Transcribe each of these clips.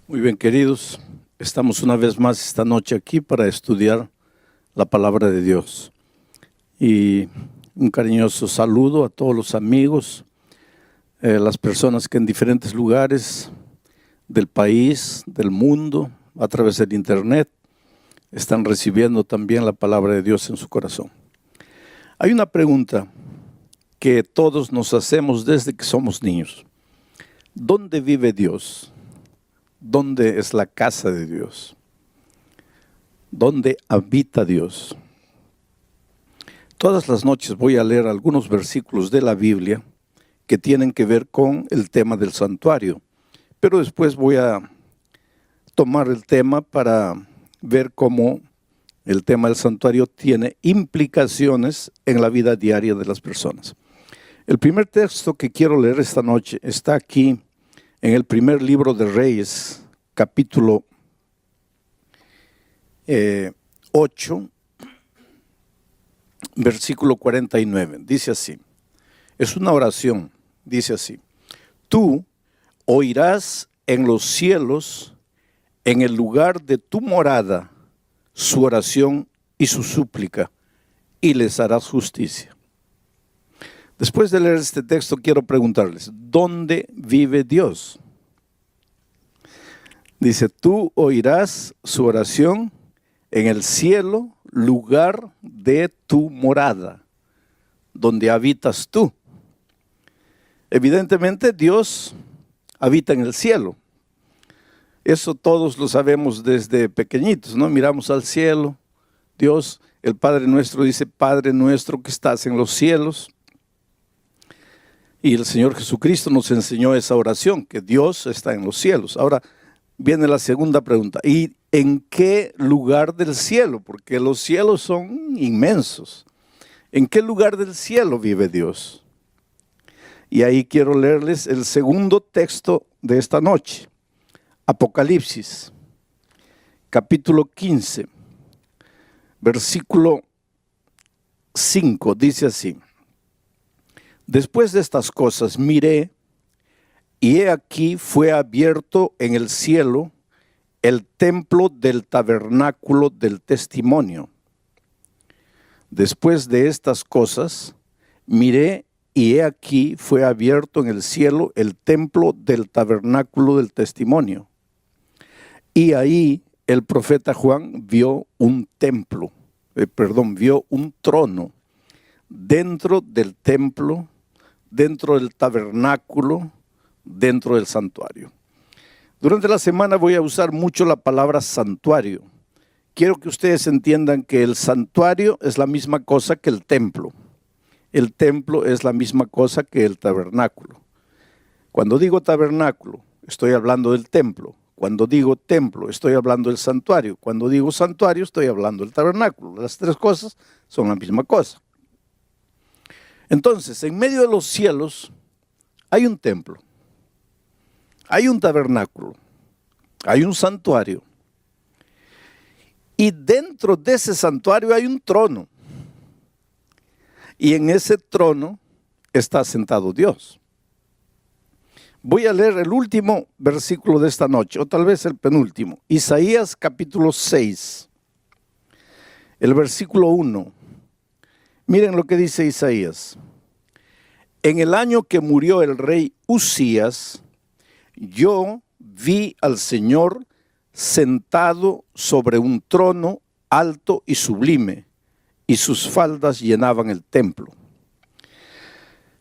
Muy bien, queridos, estamos una vez más esta noche aquí para estudiar la palabra de Dios. Y un cariñoso saludo a todos los amigos, las personas que en diferentes lugares del país, del mundo, a través del internet, están recibiendo también la palabra de Dios en su corazón. Hay una pregunta que todos nos hacemos desde que somos niños. ¿Dónde vive Dios? ¿Dónde es la casa de Dios? ¿Dónde habita Dios? Todas las noches voy a leer algunos versículos de la Biblia que tienen que ver con el tema del santuario, pero después voy a tomar el tema para ver cómo el tema del santuario tiene implicaciones en la vida diaria de las personas. El primer texto que quiero leer esta noche está aquí en el primer libro de Reyes, capítulo 8, versículo 49. Dice así, es una oración, dice así: tú oirás en los cielos, en el lugar de tu morada, su oración y su súplica, y les harás justicia. Después de leer este texto, quiero preguntarles, ¿dónde vive Dios? Dice, tú oirás su oración en el cielo, lugar de tu morada, donde habitas tú. Evidentemente, Dios habita en el cielo. Eso todos lo sabemos desde pequeñitos, ¿no? Miramos al cielo, Dios, el Padre nuestro dice, Padre nuestro que estás en los cielos. Y el Señor Jesucristo nos enseñó esa oración, que Dios está en los cielos. Ahora viene la segunda pregunta, ¿y en qué lugar del cielo? Porque los cielos son inmensos. ¿En qué lugar del cielo vive Dios? Y ahí quiero leerles el segundo texto de esta noche. Apocalipsis, capítulo 15, versículo 5, dice así. Después de estas cosas miré, y he aquí fue abierto en el cielo el templo del tabernáculo del testimonio. Después de estas cosas miré, y he aquí fue abierto en el cielo el templo del tabernáculo del testimonio. Y ahí el profeta Juan vio un trono dentro del templo, dentro del tabernáculo, dentro del santuario. Durante la semana voy a usar mucho la palabra santuario. Quiero que ustedes entiendan que el santuario es la misma cosa que el templo. El templo es la misma cosa que el tabernáculo. Cuando digo tabernáculo, estoy hablando del templo. Cuando digo templo, estoy hablando del santuario. Cuando digo santuario, estoy hablando del tabernáculo. Las tres cosas son la misma cosa. Entonces, en medio de los cielos hay un templo, hay un tabernáculo, hay un santuario. Y dentro de ese santuario hay un trono. Y en ese trono está sentado Dios. Voy a leer el último versículo de esta noche, o tal vez el penúltimo. Isaías capítulo 6, el versículo 1. Miren lo que dice Isaías. En el año que murió el rey Uzías, yo vi al Señor sentado sobre un trono alto y sublime, y sus faldas llenaban el templo.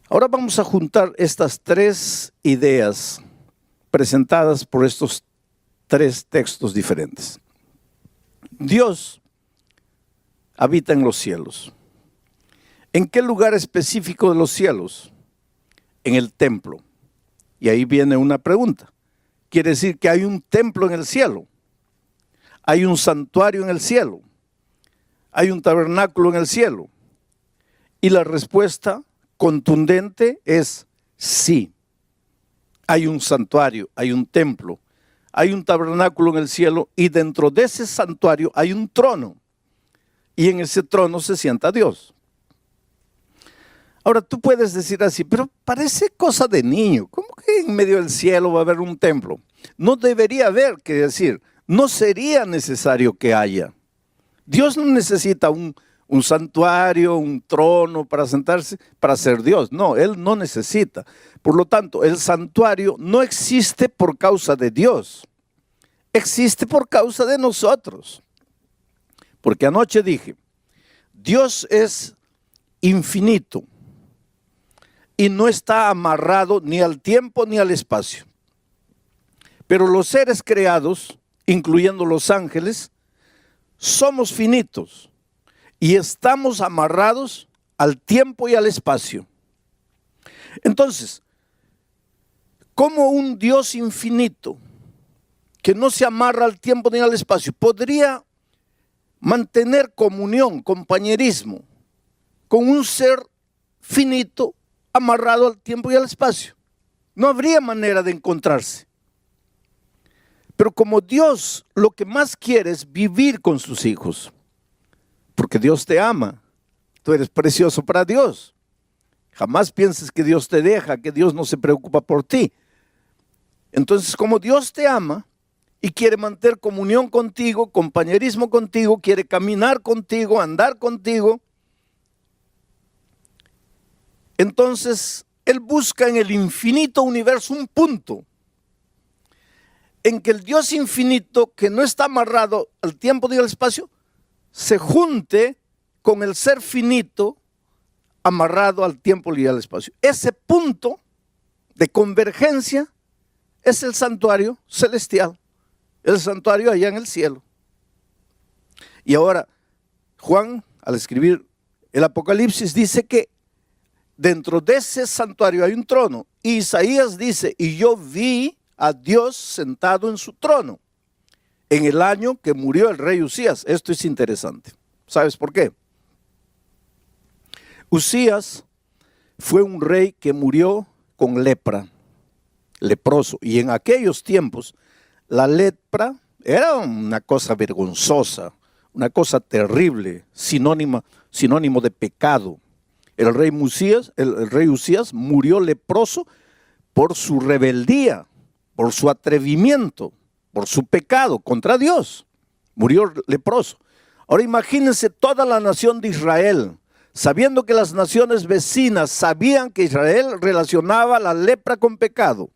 Ahora vamos a juntar estas tres ideas presentadas por estos tres textos diferentes. Dios habita en los cielos. ¿En qué lugar específico de los cielos? En el templo. Y ahí viene una pregunta. Quiere decir que hay un templo en el cielo. Hay un santuario en el cielo. Hay un tabernáculo en el cielo. Y la respuesta contundente es sí. Hay un santuario, hay un templo, hay un tabernáculo en el cielo y dentro de ese santuario hay un trono. Y en ese trono se sienta Dios. Ahora tú puedes decir así, pero parece cosa de niño. ¿Cómo que en medio del cielo va a haber un templo? No debería haber, que decir, no sería necesario que haya. Dios no necesita un santuario, un trono para sentarse, para ser Dios. No, Él no necesita. Por lo tanto, el santuario no existe por causa de Dios. Existe por causa de nosotros. Porque anoche dije, Dios es infinito y no está amarrado ni al tiempo ni al espacio. Pero los seres creados, incluyendo los ángeles, somos finitos y estamos amarrados al tiempo y al espacio. Entonces, ¿cómo un Dios infinito que no se amarra al tiempo ni al espacio podría mantener comunión, compañerismo con un ser finito amarrado al tiempo y al espacio? No habría manera de encontrarse. Pero como Dios lo que más quiere es vivir con sus hijos, porque Dios te ama, tú eres precioso para Dios. Jamás pienses que Dios te deja, que Dios no se preocupa por ti. Entonces, como Dios te ama y quiere mantener comunión contigo, compañerismo contigo, quiere caminar contigo, andar contigo, entonces Él busca en el infinito universo un punto en que el Dios infinito, que no está amarrado al tiempo ni al espacio, se junte con el ser finito amarrado al tiempo y al espacio. Ese punto de convergencia es el santuario celestial, el santuario allá en el cielo. Y ahora, Juan, al escribir el Apocalipsis, dice que dentro de ese santuario hay un trono. Y Isaías dice, y yo vi a Dios sentado en su trono en el año que murió el rey Usías. Esto es interesante. ¿Sabes por qué? Usías fue un rey que murió con lepra, leproso. Y en aquellos tiempos la lepra era una cosa vergonzosa, una cosa terrible, sinónimo de pecado. El rey Usías murió leproso por su rebeldía, por su atrevimiento, por su pecado contra Dios. Murió leproso. Ahora imagínense toda la nación de Israel, sabiendo que las naciones vecinas sabían que Israel relacionaba la lepra con pecado.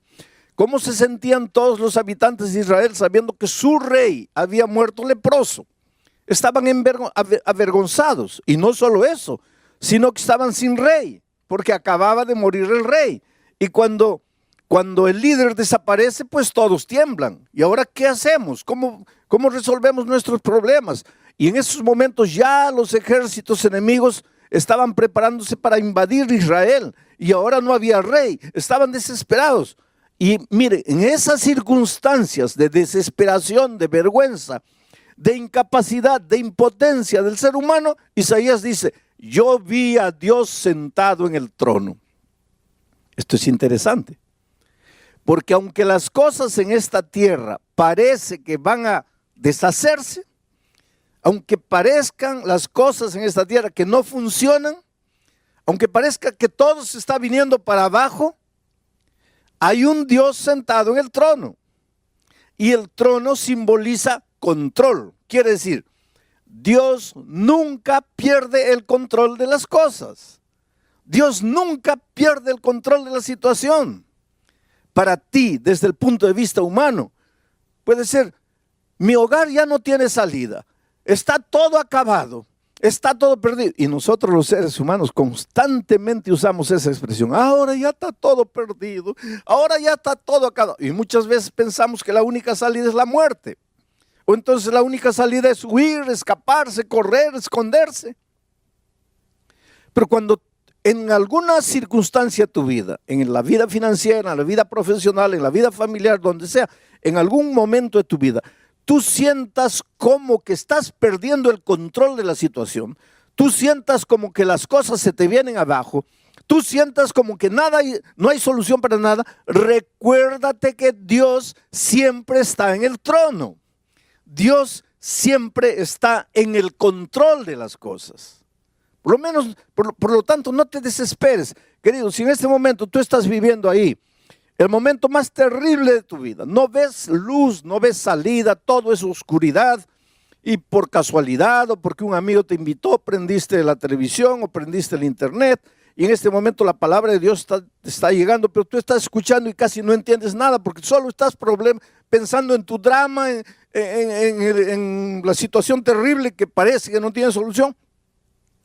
¿Cómo se sentían todos los habitantes de Israel sabiendo que su rey había muerto leproso? Estaban avergonzados. Y no solo eso, sino que estaban sin rey, porque acababa de morir el rey. Y cuando el líder desaparece, pues todos tiemblan. ¿Y ahora qué hacemos? ¿Cómo resolvemos nuestros problemas? Y en esos momentos ya los ejércitos enemigos estaban preparándose para invadir Israel. Y ahora no había rey. Estaban desesperados. Y mire, en esas circunstancias de desesperación, de vergüenza, de incapacidad, de impotencia del ser humano, Isaías dice, yo vi a Dios sentado en el trono. Esto es interesante. Porque aunque las cosas en esta tierra parece que van a deshacerse, aunque parezcan las cosas en esta tierra que no funcionan, aunque parezca que todo se está viniendo para abajo, hay un Dios sentado en el trono. Y el trono simboliza control. Quiere decir, Dios nunca pierde el control de las cosas. Dios nunca pierde el control de la situación. Para ti, desde el punto de vista humano, puede ser, mi hogar ya no tiene salida, está todo acabado, está todo perdido. Y nosotros los seres humanos constantemente usamos esa expresión, ahora ya está todo perdido, ahora ya está todo acabado. Y muchas veces pensamos que la única salida es la muerte. O entonces la única salida es huir, escaparse, correr, esconderse. Pero cuando en alguna circunstancia de tu vida, en la vida financiera, en la vida profesional, en la vida familiar, donde sea, en algún momento de tu vida, tú sientas como que estás perdiendo el control de la situación, tú sientas como que las cosas se te vienen abajo, tú sientas como que no hay solución para nada, recuérdate que Dios siempre está en el trono. Dios siempre está en el control de las cosas. Por lo menos, por lo tanto, no te desesperes. Querido, si en este momento tú estás viviendo ahí, el momento más terrible de tu vida, no ves luz, no ves salida, todo es oscuridad, y por casualidad o porque un amigo te invitó, prendiste la televisión o prendiste el internet, y en este momento la palabra de Dios está llegando, pero tú estás escuchando y casi no entiendes nada porque solo estás pensando en tu drama, en la situación terrible que parece que no tiene solución.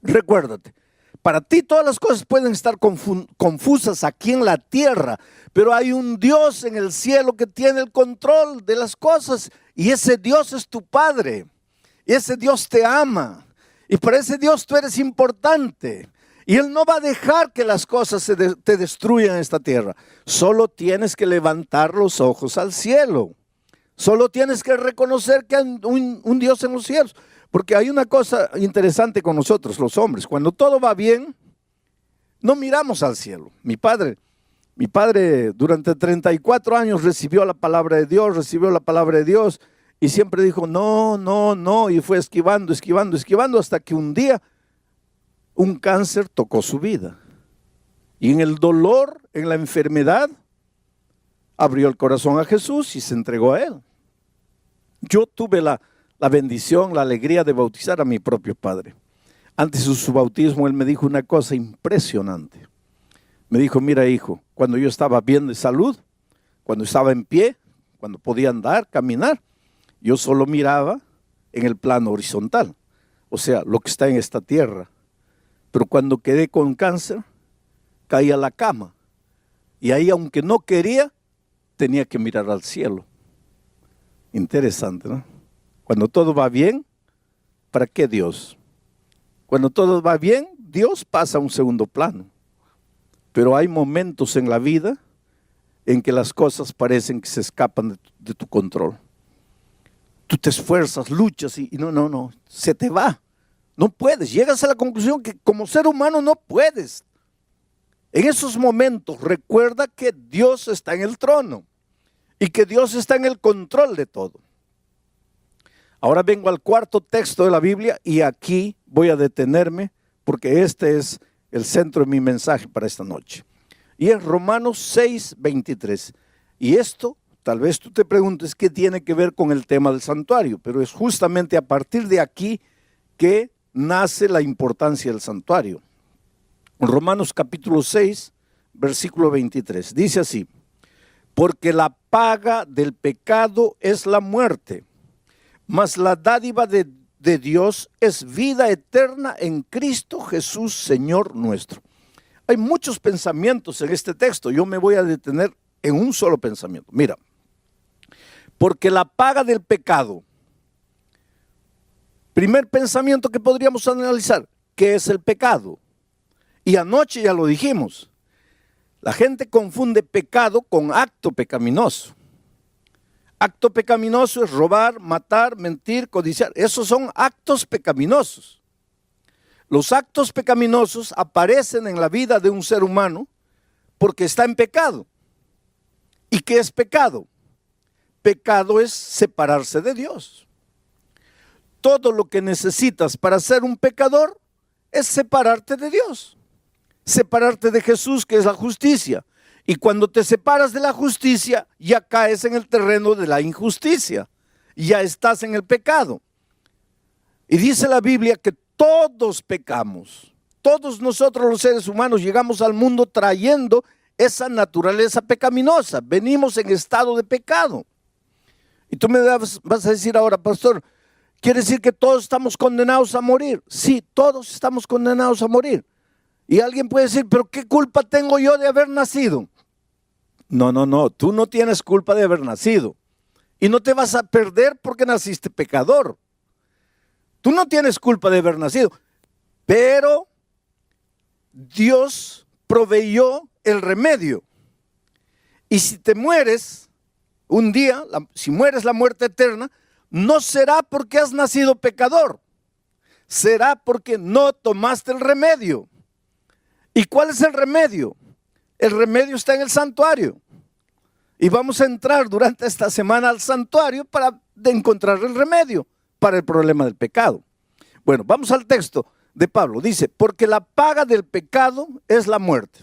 Recuérdate, para ti todas las cosas pueden estar confusas aquí en la tierra, pero hay un Dios en el cielo que tiene el control de las cosas y ese Dios es tu Padre, y ese Dios te ama y para ese Dios tú eres importante. Y Él no va a dejar que las cosas te destruyan en esta tierra. Solo tienes que levantar los ojos al cielo. Solo tienes que reconocer que hay un Dios en los cielos. Porque hay una cosa interesante con nosotros, los hombres. Cuando todo va bien, no miramos al cielo. Mi padre durante 34 años recibió la palabra de Dios, y siempre dijo, no, no, no. Y fue esquivando hasta que un día un cáncer tocó su vida. Y en el dolor, en la enfermedad, abrió el corazón a Jesús y se entregó a Él. Yo tuve la bendición, la alegría de bautizar a mi propio padre. Antes de su bautismo, él me dijo una cosa impresionante. Me dijo, mira hijo, cuando yo estaba bien de salud, cuando estaba en pie, cuando podía andar, caminar, yo solo miraba en el plano horizontal, o sea, lo que está en esta tierra. Pero cuando quedé con cáncer, caí a la cama. Y ahí, aunque no quería, tenía que mirar al cielo. Interesante, ¿no? Cuando todo va bien, ¿para qué Dios? Cuando todo va bien, Dios pasa a un segundo plano. Pero hay momentos en la vida en que las cosas parecen que se escapan de tu control. Tú te esfuerzas, luchas y no, se te va. No puedes, llegas a la conclusión que como ser humano no puedes. En esos momentos recuerda que Dios está en el trono y que Dios está en el control de todo. Ahora vengo al cuarto texto de la Biblia y aquí voy a detenerme porque este es el centro de mi mensaje para esta noche. Y es Romanos 6:23. Y esto, tal vez tú te preguntes qué tiene que ver con el tema del santuario, pero es justamente a partir de aquí que nace la importancia del santuario. Romanos capítulo 6, versículo 23. Dice así, porque la paga del pecado es la muerte, mas la dádiva de Dios es vida eterna en Cristo Jesús, Señor nuestro. Hay muchos pensamientos en este texto, yo me voy a detener en un solo pensamiento. Mira, porque la paga del pecado, primer pensamiento que podríamos analizar, ¿qué es el pecado? Y anoche ya lo dijimos, la gente confunde pecado con acto pecaminoso. Acto pecaminoso es robar, matar, mentir, codiciar. Esos son actos pecaminosos. Los actos pecaminosos aparecen en la vida de un ser humano porque está en pecado. ¿Y qué es pecado? Pecado es separarse de Dios. Todo lo que necesitas para ser un pecador es separarte de Dios. Separarte de Jesús, que es la justicia. Y cuando te separas de la justicia, ya caes en el terreno de la injusticia. Ya estás en el pecado. Y dice la Biblia que todos pecamos. Todos nosotros los seres humanos llegamos al mundo trayendo esa naturaleza pecaminosa. Venimos en estado de pecado. Y tú me vas a decir ahora, pastor, ¿quiere decir que todos estamos condenados a morir? Sí, todos estamos condenados a morir. Y alguien puede decir, pero ¿qué culpa tengo yo de haber nacido? No, tú no tienes culpa de haber nacido. Y no te vas a perder porque naciste pecador. Tú no tienes culpa de haber nacido. Pero Dios proveyó el remedio. Y si te mueres un día, si mueres la muerte eterna, no será porque has nacido pecador. Será porque no tomaste el remedio. ¿Y cuál es el remedio? El remedio está en el santuario. Y vamos a entrar durante esta semana al santuario para encontrar el remedio para el problema del pecado. Bueno, vamos al texto. de Pablo. Dice, porque la paga del pecado es la muerte.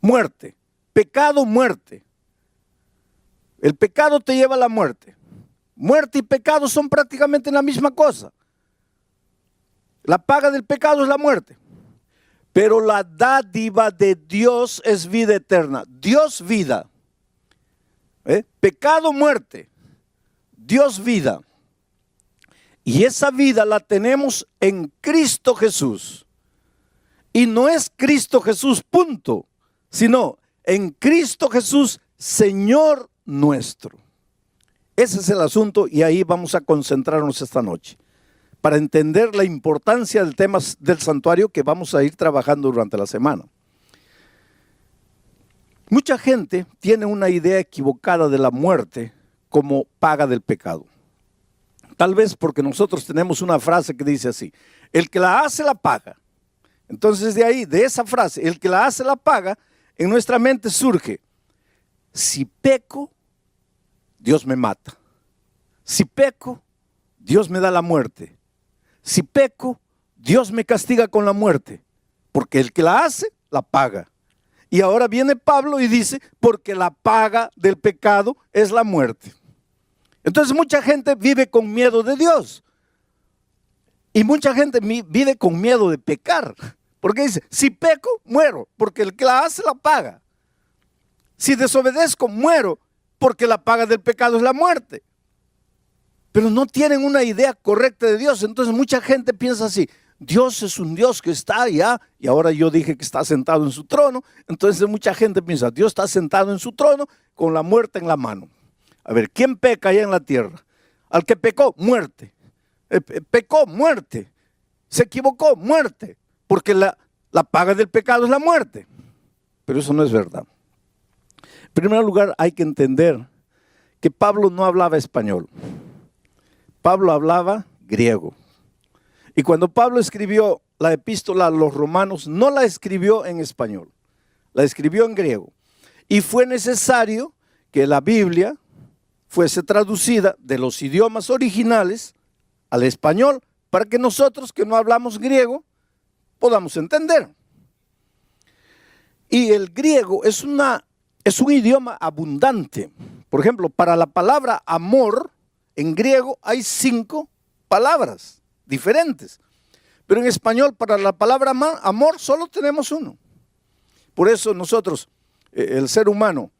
Muerte. Pecado, muerte. El pecado te lleva a la muerte. Muerte y pecado son prácticamente la misma cosa. La paga del pecado es la muerte. Pero la dádiva de Dios es vida eterna. Dios, vida. Pecado, muerte. Dios, vida. Y esa vida la tenemos en Cristo Jesús. Y no es Cristo Jesús, punto. Sino en Cristo Jesús, Señor nuestro. Ese es el asunto y ahí vamos a concentrarnos esta noche para entender la importancia del tema del santuario que vamos a ir trabajando durante la semana. Mucha gente tiene una idea equivocada de la muerte como paga del pecado. Tal vez porque nosotros tenemos una frase que dice así, el que la hace la paga. Entonces de ahí, de esa frase, el que la hace la paga, en nuestra mente surge, si peco, Dios me mata. Si peco, Dios me da la muerte. Si peco, Dios me castiga con la muerte. Porque el que la hace, la paga. Y ahora viene Pablo y dice, porque la paga del pecado es la muerte. Entonces mucha gente vive con miedo de Dios. Y mucha gente vive con miedo de pecar. Porque dice, si peco, muero. Porque el que la hace, la paga. Si desobedezco, muero. Porque la paga del pecado es la muerte. Pero no tienen una idea correcta de Dios. Entonces mucha gente piensa así, Dios es un Dios que está allá, y ahora yo dije que está sentado en su trono. Entonces mucha gente piensa, Dios está sentado en su trono con la muerte en la mano. A ver, ¿quién peca allá en la tierra? Al que pecó, muerte. Pecó, muerte. Se equivocó, muerte. Porque la paga del pecado es la muerte. Pero eso no es verdad. En primer lugar, hay que entender que Pablo no hablaba español. Pablo hablaba griego. Y cuando Pablo escribió la epístola a los romanos, no la escribió en español, la escribió en griego. Y fue necesario que la Biblia fuese traducida de los idiomas originales al español para que nosotros que no hablamos griego podamos entender. Y el griego es un idioma abundante. Por ejemplo, para la palabra amor, en griego hay 5 palabras diferentes. Pero en español, para la palabra amor, solo tenemos 1. Por eso nosotros, el ser humano,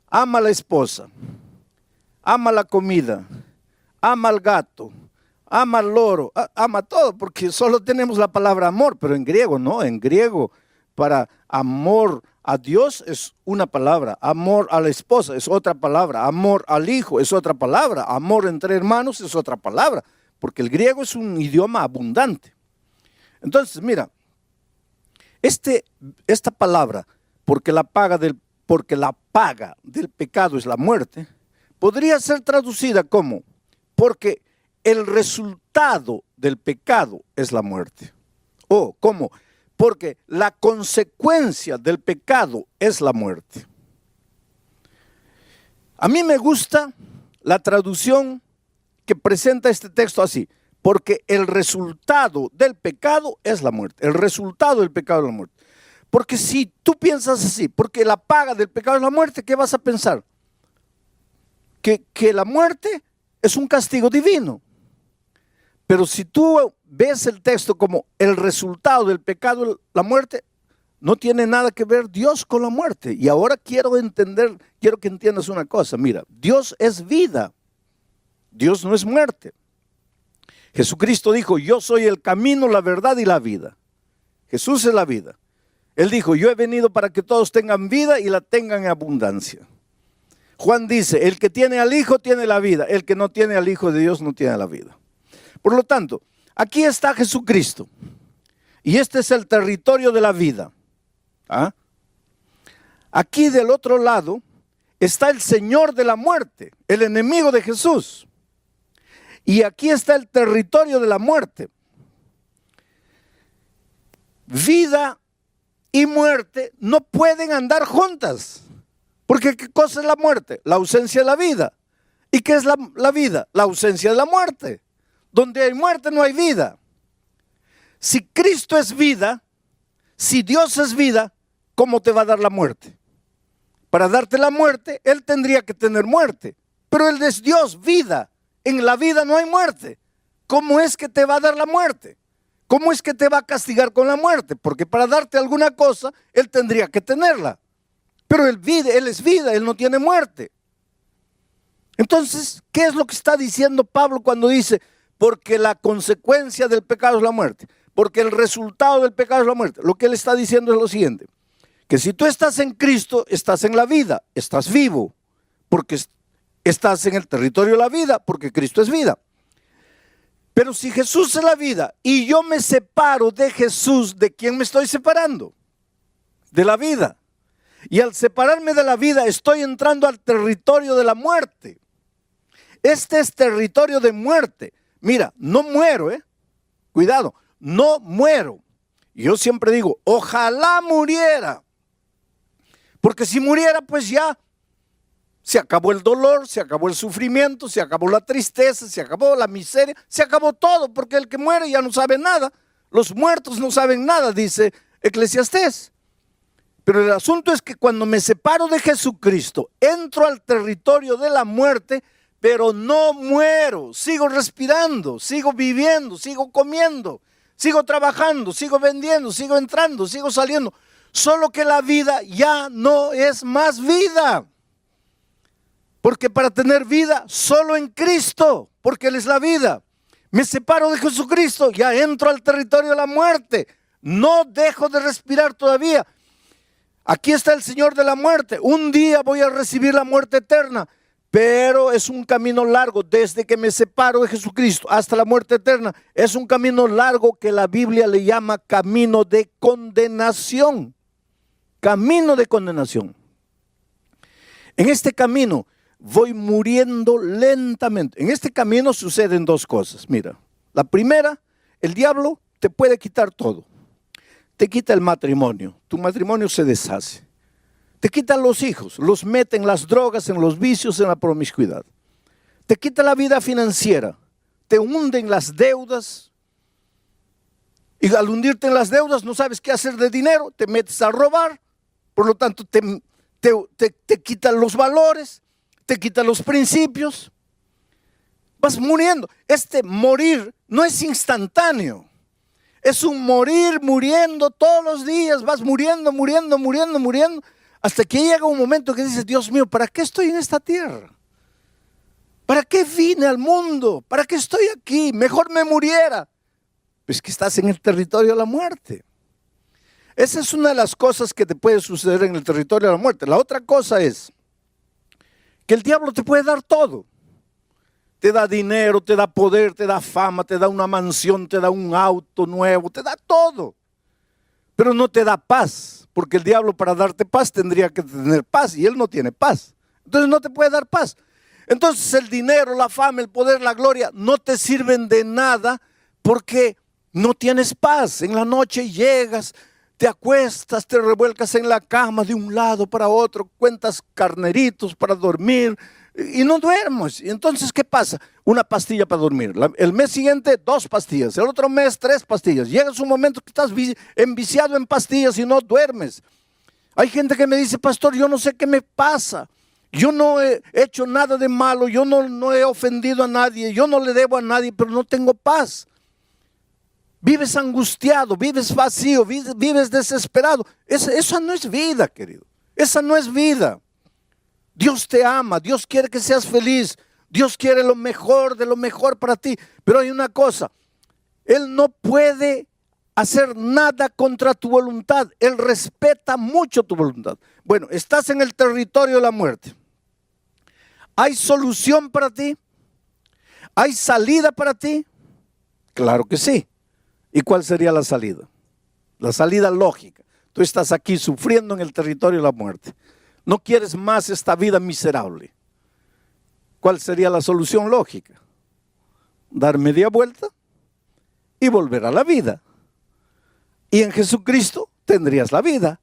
ama a la esposa, ama la comida, ama al gato, ama al loro, ama todo, porque solo tenemos la palabra amor, pero en griego no, en griego para amor a Dios es una palabra, amor a la esposa es otra palabra, amor al hijo es otra palabra, amor entre hermanos es otra palabra, porque el griego es un idioma abundante. Entonces, mira, esta palabra, porque la paga del pecado es la muerte, podría ser traducida como, porque el resultado del pecado es la muerte. O como, porque la consecuencia del pecado es la muerte. A mí me gusta la traducción que presenta este texto así, porque el resultado del pecado es la muerte. El resultado del pecado es la muerte. Porque si tú piensas así, porque la paga del pecado es la muerte, ¿qué vas a pensar? Que la muerte es un castigo divino. Pero si tú ves el texto como el resultado del pecado, la muerte, no tiene nada que ver Dios con la muerte. Y ahora quiero que entiendas una cosa. Mira, Dios es vida. Dios no es muerte. Jesucristo dijo, yo soy el camino, la verdad y la vida. Jesús es la vida. Él dijo, yo he venido para que todos tengan vida y la tengan en abundancia. Juan dice, el que tiene al Hijo tiene la vida. El que no tiene al Hijo de Dios no tiene la vida. Por lo tanto, aquí está Jesucristo. Y este es el territorio de la vida. ¿Ah? Aquí del otro lado está el Señor de la muerte, el enemigo de Jesús. Y aquí está el territorio de la muerte. Vida y muerte no pueden andar juntas. Porque ¿qué cosa es la muerte? La ausencia de la vida. ¿Y qué es la vida? La ausencia de la muerte. Donde hay muerte no hay vida. Si Cristo es vida, si Dios es vida, ¿cómo te va a dar la muerte? Para darte la muerte, Él tendría que tener muerte. Pero Él es Dios, vida. En la vida no hay muerte. ¿Cómo es que te va a dar la muerte? ¿Cómo es que te va a castigar con la muerte? Porque para darte alguna cosa, Él tendría que tenerla. Pero Él es vida, Él no tiene muerte. Entonces, ¿qué es lo que está diciendo Pablo cuando dice, porque la consecuencia del pecado es la muerte? Porque el resultado del pecado es la muerte. Lo que él está diciendo es lo siguiente, que si tú estás en Cristo, estás en la vida, estás vivo, porque estás en el territorio de la vida, porque Cristo es vida. Pero si Jesús es la vida y yo me separo de Jesús, ¿de quién me estoy separando? De la vida. Y al separarme de la vida estoy entrando al territorio de la muerte. Este es territorio de muerte. Mira, no muero, cuidado, no muero. Yo siempre digo, ojalá muriera. Porque si muriera, pues ya se acabó el dolor, se acabó el sufrimiento, se acabó la tristeza, se acabó la miseria, se acabó todo, porque el que muere ya no sabe nada. Los muertos no saben nada, dice Eclesiastés. Pero el asunto es que cuando me separo de Jesucristo, entro al territorio de la muerte, pero no muero, sigo respirando, sigo viviendo, sigo comiendo, sigo trabajando, sigo vendiendo, sigo entrando, sigo saliendo. Solo que la vida ya no es más vida. Porque para tener vida, solo en Cristo, porque Él es la vida. Me separo de Jesucristo, ya entro al territorio de la muerte. No dejo de respirar todavía. Aquí está el Señor de la muerte. Un día voy a recibir la muerte eterna. Pero es un camino largo, desde que me separo de Jesucristo hasta la muerte eterna. Es un camino largo que la Biblia le llama camino de condenación. Camino de condenación. En este camino voy muriendo lentamente. En este camino suceden dos cosas. Mira, la primera, el diablo te puede quitar todo. Te quita el matrimonio, tu matrimonio se deshace. Te quitan los hijos, los mete en las drogas, en los vicios, en la promiscuidad. Te quita la vida financiera, te hunde en las deudas. Y al hundirte en las deudas no sabes qué hacer de dinero, te metes a robar. Por lo tanto te quitan los valores, te quitan los principios. Vas muriendo. Este morir no es instantáneo. Es un morir, muriendo todos los días. Vas muriendo, muriendo, muriendo, muriendo. Hasta que llega un momento que dices, Dios mío, ¿para qué estoy en esta tierra? ¿Para qué vine al mundo? ¿Para qué estoy aquí? Mejor me muriera. Pues que estás en el territorio de la muerte. Esa es una de las cosas que te puede suceder en el territorio de la muerte. La otra cosa es que el diablo te puede dar todo. Te da dinero, te da poder, te da fama, te da una mansión, te da un auto nuevo, te da todo. Pero no te da paz, porque el diablo para darte paz tendría que tener paz y él no tiene paz. Entonces no te puede dar paz. Entonces el dinero, la fama, el poder, la gloria no te sirven de nada porque no tienes paz. En la noche llegas, te acuestas, te revuelcas en la cama de un lado para otro, cuentas carneritos para dormir y no duermes. Y entonces, ¿qué pasa? Una pastilla para dormir. El mes siguiente, 2 pastillas. El otro mes, 3 pastillas. Llegas un momento que estás enviciado en pastillas y no duermes. Hay gente que me dice, pastor, yo no sé qué me pasa. Yo no he hecho nada de malo. Yo no he ofendido a nadie. Yo no le debo a nadie, pero no tengo paz. Vives angustiado, vives vacío, vives desesperado. Esa no es vida, querido. Esa no es vida. Dios te ama, Dios quiere que seas feliz. Dios quiere lo mejor de lo mejor para ti. Pero hay una cosa, Él no puede hacer nada contra tu voluntad. Él respeta mucho tu voluntad. Bueno, estás en el territorio de la muerte. ¿Hay solución para ti? ¿Hay salida para ti? Claro que sí. ¿Y cuál sería la salida? La salida lógica. Tú estás aquí sufriendo en el territorio de la muerte. No quieres más esta vida miserable. ¿Cuál sería la solución lógica? Dar media vuelta y volver a la vida. Y en Jesucristo tendrías la vida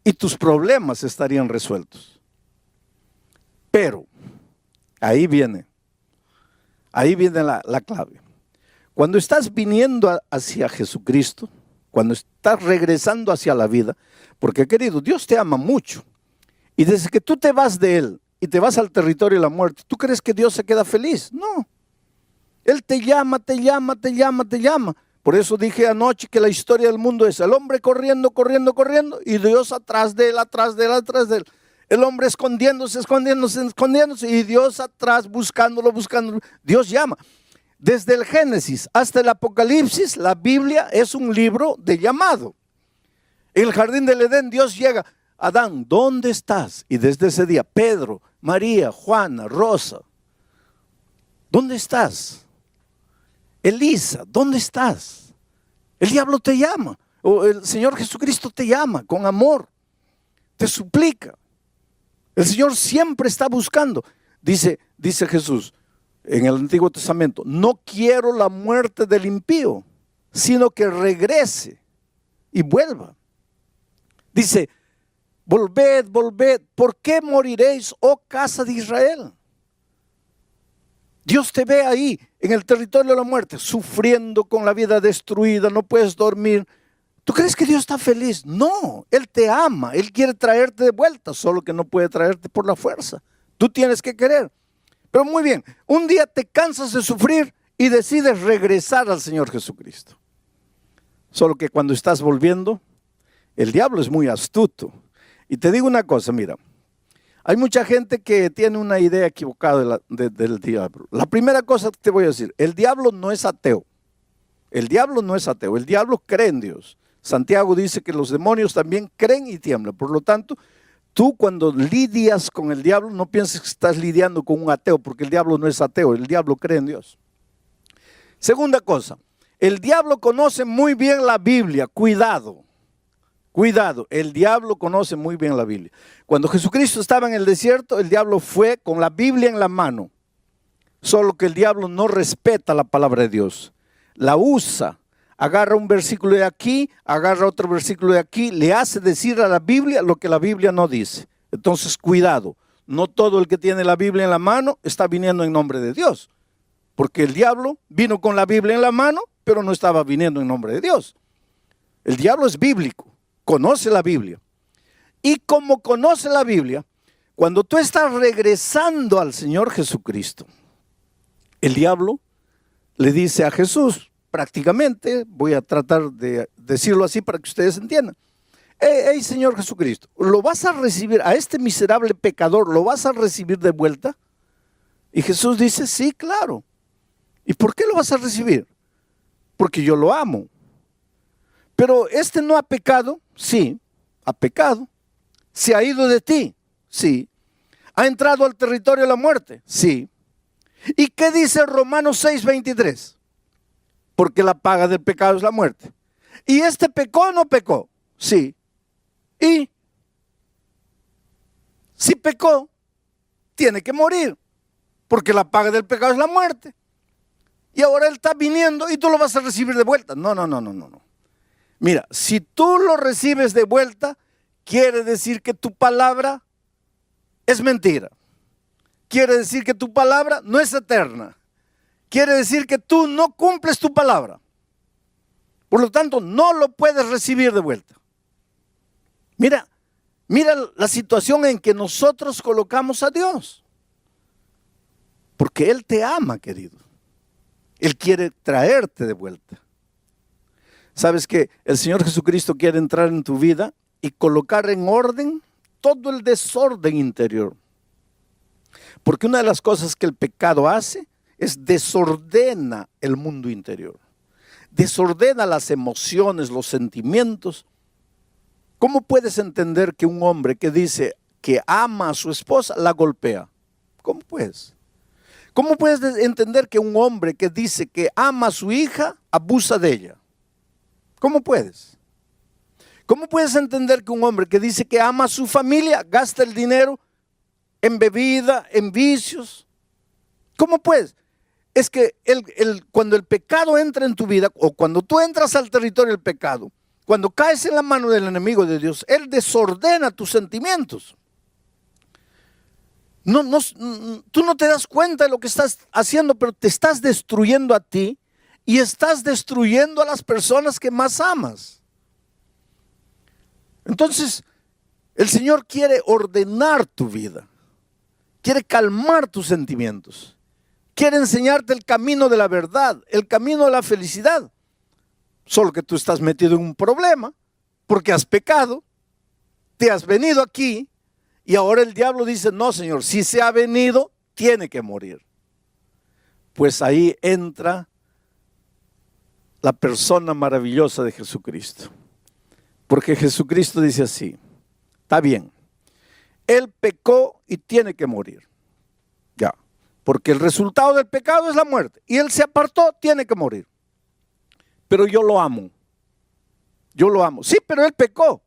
y tus problemas estarían resueltos. Pero ahí viene la clave. cuando estás viniendo hacia Jesucristo, cuando estás regresando hacia la vida, porque querido, Dios te ama mucho. Y desde que tú te vas de Él y te vas al territorio de la muerte, ¿tú crees que Dios se queda feliz? No. Él te llama, te llama, te llama, te llama. Por eso dije anoche que la historia del mundo es el hombre corriendo, corriendo, corriendo, y Dios atrás de él, atrás de él, atrás de él. El hombre escondiéndose, escondiéndose, escondiéndose, y Dios atrás buscándolo, buscándolo. Dios llama. Desde el Génesis hasta el Apocalipsis, la Biblia es un libro de llamado. En el jardín del Edén, Dios llega. Adán, ¿dónde estás? Y desde ese día, Pedro, María, Juana, Rosa, ¿dónde estás? Elisa, ¿dónde estás? El diablo te llama, o el Señor Jesucristo te llama con amor, te suplica. El Señor siempre está buscando. Dice Jesús en el Antiguo Testamento, no quiero la muerte del impío, sino que regrese y vuelva. Dice, volved, volved, ¿por qué moriréis, oh casa de Israel? Dios te ve ahí en el territorio de la muerte, sufriendo con la vida destruida, no puedes dormir. ¿Tú crees que Dios está feliz? No, Él te ama, Él quiere traerte de vuelta, solo que no puede traerte por la fuerza. Tú tienes que querer. Pero muy bien, un día te cansas de sufrir y decides regresar al Señor Jesucristo. Solo que cuando estás volviendo, el diablo es muy astuto. Y te digo una cosa, mira. Hay mucha gente que tiene una idea equivocada del diablo. La primera cosa que te voy a decir, el diablo no es ateo. El diablo no es ateo, el diablo cree en Dios. Santiago dice que los demonios también creen y tiemblan. Por lo tanto, tú cuando lidias con el diablo, no pienses que estás lidiando con un ateo, porque el diablo no es ateo, el diablo cree en Dios. Segunda cosa, el diablo conoce muy bien la Biblia, cuidado. Cuidado, el diablo conoce muy bien la Biblia. Cuando Jesucristo estaba en el desierto, el diablo fue con la Biblia en la mano. Solo que el diablo no respeta la palabra de Dios. La usa, agarra un versículo de aquí, agarra otro versículo de aquí, le hace decir a la Biblia lo que la Biblia no dice. Entonces, cuidado, no todo el que tiene la Biblia en la mano está viniendo en nombre de Dios. Porque el diablo vino con la Biblia en la mano, pero no estaba viniendo en nombre de Dios. El diablo es bíblico. Conoce la Biblia. Y como conoce la Biblia, cuando tú estás regresando al Señor Jesucristo, el diablo le dice a Jesús, prácticamente, voy a tratar de decirlo así para que ustedes entiendan. Hey, Señor Jesucristo, ¿lo vas a recibir a este miserable pecador? ¿Lo vas a recibir de vuelta? Y Jesús dice, sí, claro. ¿Y por qué lo vas a recibir? Porque yo lo amo. Pero este no ha pecado, sí, ha pecado. Se ha ido de ti, sí. Ha entrado al territorio de la muerte, sí. ¿Y qué dice Romanos 6:23? Porque la paga del pecado es la muerte. ¿Y este pecó o no pecó? Sí. ¿Y? Si pecó, tiene que morir, porque la paga del pecado es la muerte. Y ahora él está viniendo y tú lo vas a recibir de vuelta. No. Mira, si tú lo recibes de vuelta, quiere decir que tu palabra es mentira. Quiere decir que tu palabra no es eterna. Quiere decir que tú no cumples tu palabra. Por lo tanto, no lo puedes recibir de vuelta. Mira la situación en que nosotros colocamos a Dios. Porque Él te ama, querido. Él quiere traerte de vuelta. ¿Sabes que el Señor Jesucristo quiere entrar en tu vida y colocar en orden todo el desorden interior? Porque una de las cosas que el pecado hace es desordena el mundo interior. Desordena las emociones, los sentimientos. ¿Cómo puedes entender que un hombre que dice que ama a su esposa la golpea? ¿Cómo puedes? ¿Cómo puedes entender que un hombre que dice que ama a su hija abusa de ella? ¿Cómo puedes? ¿Cómo puedes entender que un hombre que dice que ama a su familia gasta el dinero en bebida, en vicios? ¿Cómo puedes? Es que cuando el pecado entra en tu vida, o cuando tú entras al territorio del pecado, cuando caes en la mano del enemigo de Dios, Él desordena tus sentimientos. Tú no te das cuenta de lo que estás haciendo, pero te estás destruyendo a ti y estás destruyendo a las personas que más amas. Entonces, el Señor quiere ordenar tu vida, quiere calmar tus sentimientos, quiere enseñarte el camino de la verdad, el camino de la felicidad. Solo que tú estás metido en un problema porque has pecado, te has venido aquí y ahora el diablo dice, no, Señor, si se ha venido, tiene que morir. Pues ahí entra la persona maravillosa de Jesucristo. Porque Jesucristo dice así, está bien, Él pecó y tiene que morir. Ya, porque el resultado del pecado es la muerte. Y Él se apartó, tiene que morir. Pero yo lo amo. Yo lo amo. Sí, pero Él pecó.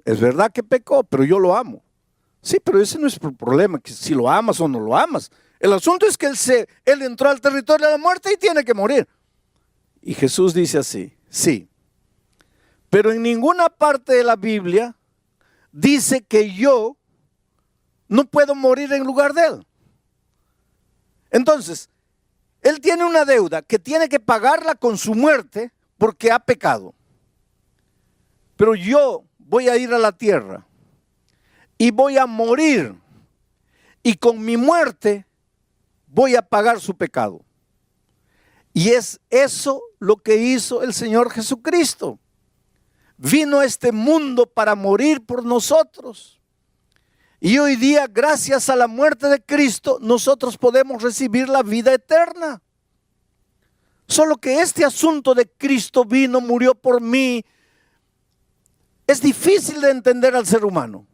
Es verdad que pecó, pero yo lo amo. Sí, pero ese no es el problema, que si lo amas o no lo amas. El asunto es que Él entró al territorio de la muerte y tiene que morir. Y Jesús dice así, sí. Pero en ninguna parte de la Biblia dice que yo no puedo morir en lugar de Él. Entonces, Él tiene una deuda que tiene que pagarla con su muerte porque ha pecado. Pero yo voy a ir a la tierra y voy a morir y con mi muerte voy a pagar su pecado. Y es eso lo que hizo el Señor Jesucristo. Vino a este mundo para morir por nosotros. Y hoy día, gracias a la muerte de Cristo, nosotros podemos recibir la vida eterna. Solo que este asunto de Cristo vino, murió por mí, es difícil de entender al ser humano.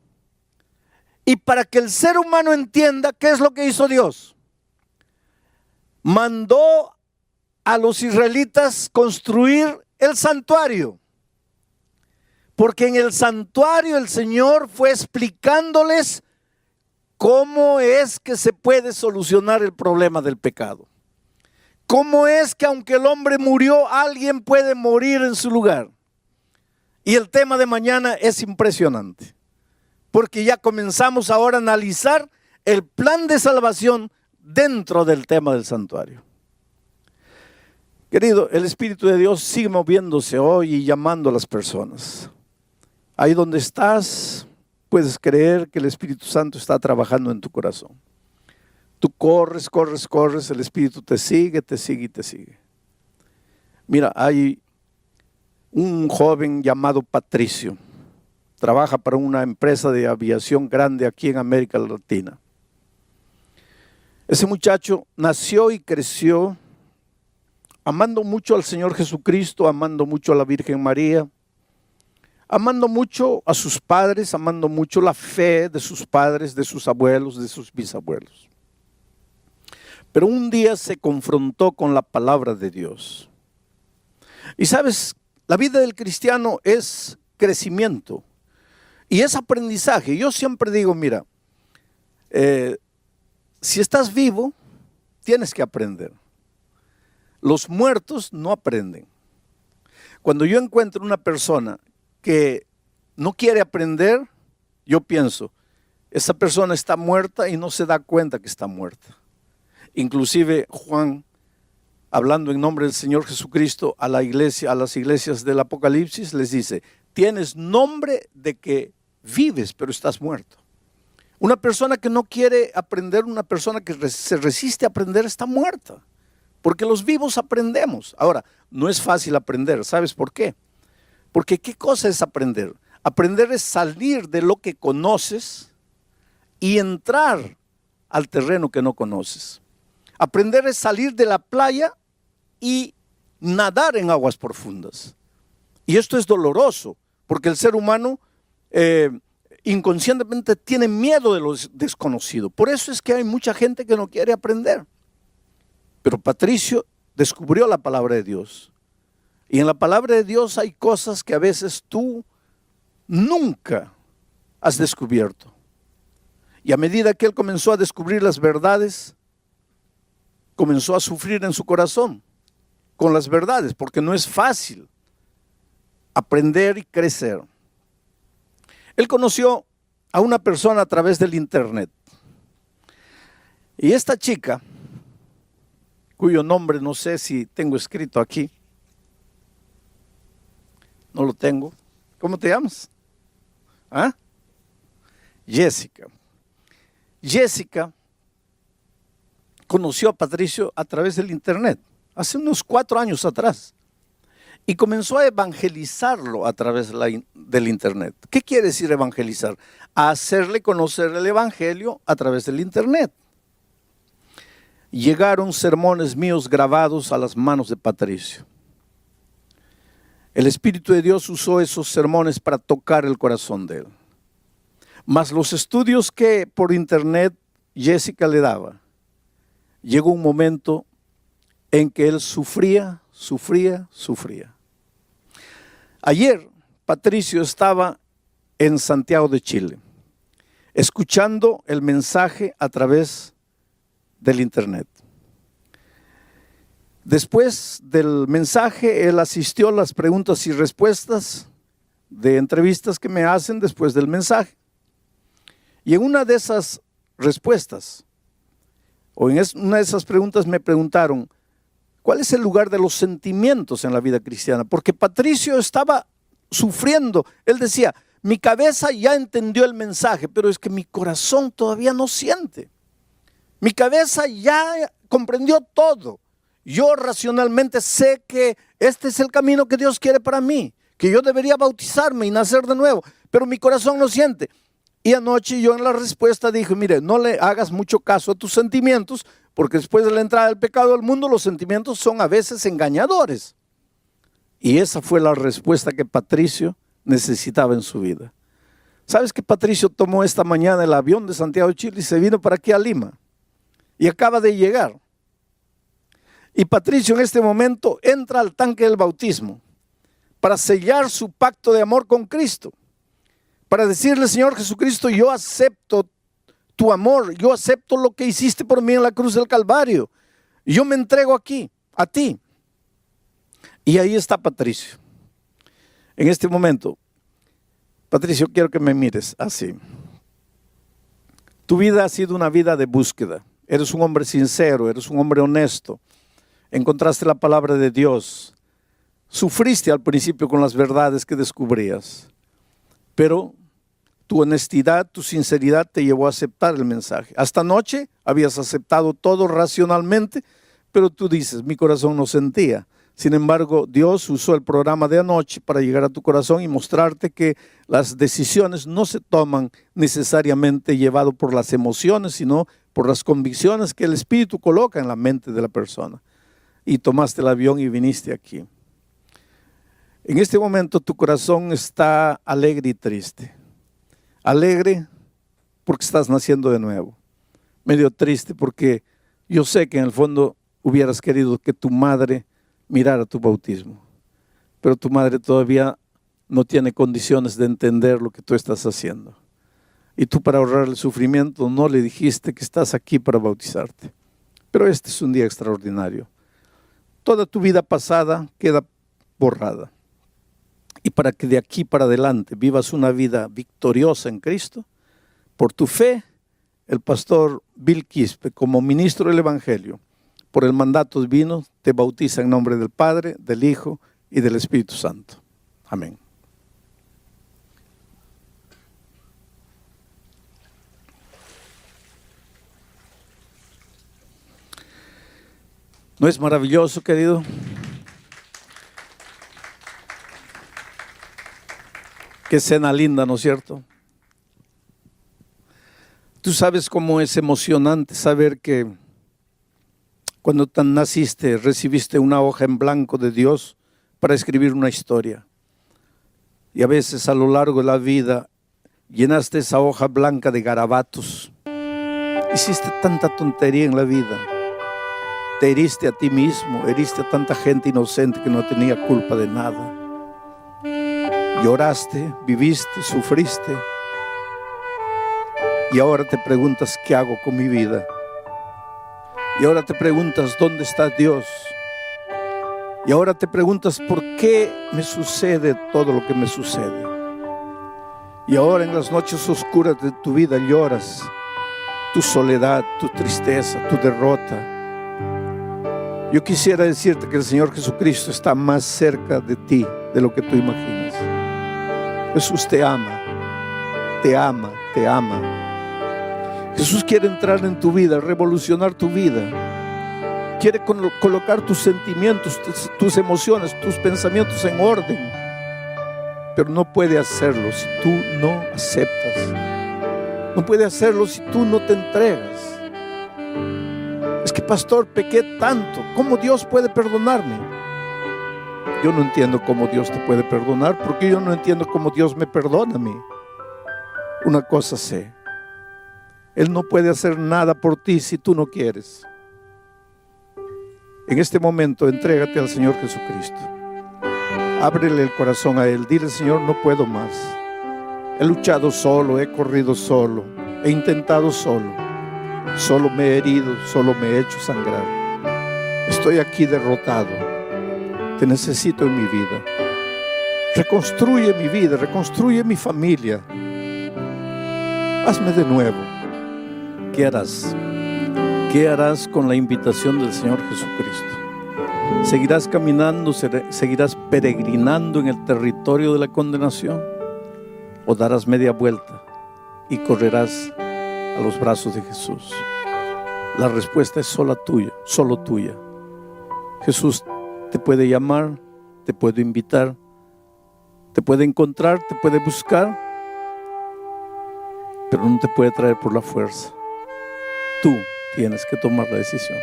Y para que el ser humano entienda qué es lo que hizo Dios, mandó a los israelitas construir el santuario. Porque en el santuario el Señor fue explicándoles cómo es que se puede solucionar el problema del pecado. Cómo es que aunque el hombre murió, alguien puede morir en su lugar. Y el tema de mañana es impresionante. Porque ya comenzamos ahora a analizar el plan de salvación dentro del tema del santuario. Querido, el Espíritu de Dios sigue moviéndose hoy y llamando a las personas. Ahí donde estás, puedes creer que el Espíritu Santo está trabajando en tu corazón. Tú corres, corres, corres, el Espíritu te sigue y te sigue. Mira, hay un joven llamado Patricio. Trabaja para una empresa de aviación grande aquí en América Latina. Ese muchacho nació y creció amando mucho al Señor Jesucristo, amando mucho a la Virgen María, amando mucho a sus padres, amando mucho la fe de sus padres, de sus abuelos, de sus bisabuelos. Pero un día se confrontó con la palabra de Dios. Y sabes, la vida del cristiano es crecimiento y es aprendizaje. Yo siempre digo, mira, si estás vivo, tienes que aprender. Los muertos no aprenden. Cuando yo encuentro una persona que no quiere aprender, yo pienso, esa persona está muerta y no se da cuenta que está muerta. Inclusive Juan, hablando en nombre del Señor Jesucristo a la iglesia, a las iglesias del Apocalipsis, les dice, tienes nombre de que vives, pero estás muerto. Una persona que no quiere aprender, una persona que se resiste a aprender, está muerta. Porque los vivos aprendemos. Ahora, no es fácil aprender. ¿Sabes por qué? Porque ¿qué cosa es aprender? Aprender es salir de lo que conoces y entrar al terreno que no conoces. Aprender es salir de la playa y nadar en aguas profundas. Y esto es doloroso, porque el ser humano inconscientemente tiene miedo de lo desconocido. Por eso es que hay mucha gente que no quiere aprender. Pero Patricio descubrió la palabra de Dios. Y en la palabra de Dios hay cosas que a veces tú nunca has descubierto. Y a medida que él comenzó a descubrir las verdades, comenzó a sufrir en su corazón con las verdades, porque no es fácil aprender y crecer. Él conoció a una persona a través del internet. Y esta chica cuyo nombre no sé si tengo escrito aquí. No lo tengo. ¿Cómo te llamas? ¿Ah? Jessica. Jessica conoció a Patricio a través del internet, hace unos 4 años atrás, y comenzó a evangelizarlo a través del internet. ¿Qué quiere decir evangelizar? A hacerle conocer el evangelio a través del internet. Llegaron sermones míos grabados a las manos de Patricio. El Espíritu de Dios usó esos sermones para tocar el corazón de él. Mas los estudios que por internet Jessica le daba, llegó un momento en que él sufría. Ayer Patricio estaba en Santiago de Chile, escuchando el mensaje a través del internet. Después del mensaje, él asistió a las preguntas y respuestas de entrevistas que me hacen después del mensaje. Y en una de esas respuestas, o en una de esas preguntas me preguntaron, ¿cuál es el lugar de los sentimientos en la vida cristiana? Porque Patricio estaba sufriendo. Él decía, mi cabeza ya entendió el mensaje, pero es que mi corazón todavía no siente. Mi cabeza ya comprendió todo. Yo racionalmente sé que este es el camino que Dios quiere para mí, que yo debería bautizarme y nacer de nuevo, pero mi corazón no siente. Y anoche yo en la respuesta dije, mire, no le hagas mucho caso a tus sentimientos, porque después de la entrada del pecado al mundo, los sentimientos son a veces engañadores. Y esa fue la respuesta que Patricio necesitaba en su vida. ¿Sabes que Patricio tomó esta mañana el avión de Santiago de Chile y se vino para aquí a Lima? Y acaba de llegar. Y Patricio en este momento entra al tanque del bautismo para sellar su pacto de amor con Cristo. Para decirle, Señor Jesucristo, yo acepto tu amor, yo acepto lo que hiciste por mí en la cruz del Calvario. Yo me entrego aquí, a ti. Y ahí está Patricio. En este momento, Patricio, quiero que me mires así. Tu vida ha sido una vida de búsqueda. Eres un hombre sincero, eres un hombre honesto. Encontraste la palabra de Dios. Sufriste al principio con las verdades que descubrías. Pero tu honestidad, tu sinceridad te llevó a aceptar el mensaje. Hasta anoche habías aceptado todo racionalmente, pero tú dices, mi corazón no sentía. Sin embargo, Dios usó el programa de anoche para llegar a tu corazón y mostrarte que las decisiones no se toman necesariamente llevado por las emociones, sino por las convicciones que el Espíritu coloca en la mente de la persona. Y tomaste el avión y viniste aquí. En este momento tu corazón está alegre y triste. Alegre porque estás naciendo de nuevo. Medio triste porque yo sé que en el fondo hubieras querido que tu madre mirara tu bautismo. Pero tu madre todavía no tiene condiciones de entender lo que tú estás haciendo. Y tú, para ahorrar el sufrimiento, no le dijiste que estás aquí para bautizarte. Pero este es un día extraordinario. Toda tu vida pasada queda borrada. Y para que de aquí para adelante vivas una vida victoriosa en Cristo, por tu fe, el pastor Bill Quispe, como ministro del Evangelio, por el mandato divino, te bautiza en nombre del Padre, del Hijo y del Espíritu Santo. Amén. ¿No es maravilloso, querido? Qué cena linda, ¿no es cierto? Tú sabes cómo es emocionante saber que cuando naciste recibiste una hoja en blanco de Dios para escribir una historia. Y a veces a lo largo de la vida llenaste esa hoja blanca de garabatos. Hiciste tanta tontería en la vida. Te heriste a ti mismo, heriste a tanta gente inocente que no tenía culpa de nada. Lloraste, viviste, sufriste. Y ahora te preguntas, ¿qué hago con mi vida? Y ahora te preguntas, ¿dónde está Dios? Y ahora te preguntas, ¿por qué me sucede todo lo que me sucede? Y ahora en las noches oscuras de tu vida lloras tu soledad, tu tristeza, tu derrota. Yo quisiera decirte que el Señor Jesucristo está más cerca de ti de lo que tú imaginas. Jesús te ama, te ama, te ama. Jesús quiere entrar en tu vida, revolucionar tu vida. Quiere colocar tus sentimientos, tus emociones, tus pensamientos en orden. Pero no puede hacerlo si tú no aceptas. No puede hacerlo si tú no te entregas. Es que, pastor, pequé tanto. ¿Cómo Dios puede perdonarme? Yo no entiendo cómo Dios te puede perdonar, porque yo no entiendo cómo Dios me perdona a mí. Una cosa sé: Él no puede hacer nada por ti si tú no quieres. En este momento, entrégate al Señor Jesucristo. Ábrele el corazón a Él. Dile: Señor, no puedo más. He luchado solo, he corrido solo, he intentado solo. Solo me he herido, solo me he hecho sangrar. Estoy aquí derrotado. Te necesito en mi vida. Reconstruye mi vida, reconstruye mi familia. Hazme de nuevo. ¿Qué harás? ¿Qué harás con la invitación del Señor Jesucristo? ¿Seguirás caminando, seguirás peregrinando en el territorio de la condenación? ¿O darás media vuelta y correrás a los brazos de Jesús? La respuesta es solo tuya. Jesús te puede llamar, te puede invitar, te puede encontrar, te puede buscar, pero no te puede traer por la fuerza. Tú tienes que tomar la decisión.